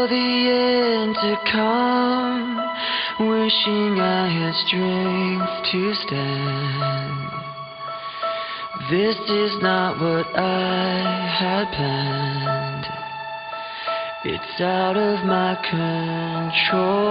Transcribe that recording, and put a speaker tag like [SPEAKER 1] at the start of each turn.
[SPEAKER 1] for the end to come, wishing I had strength to stand. This is not what I had planned. It's out of my control.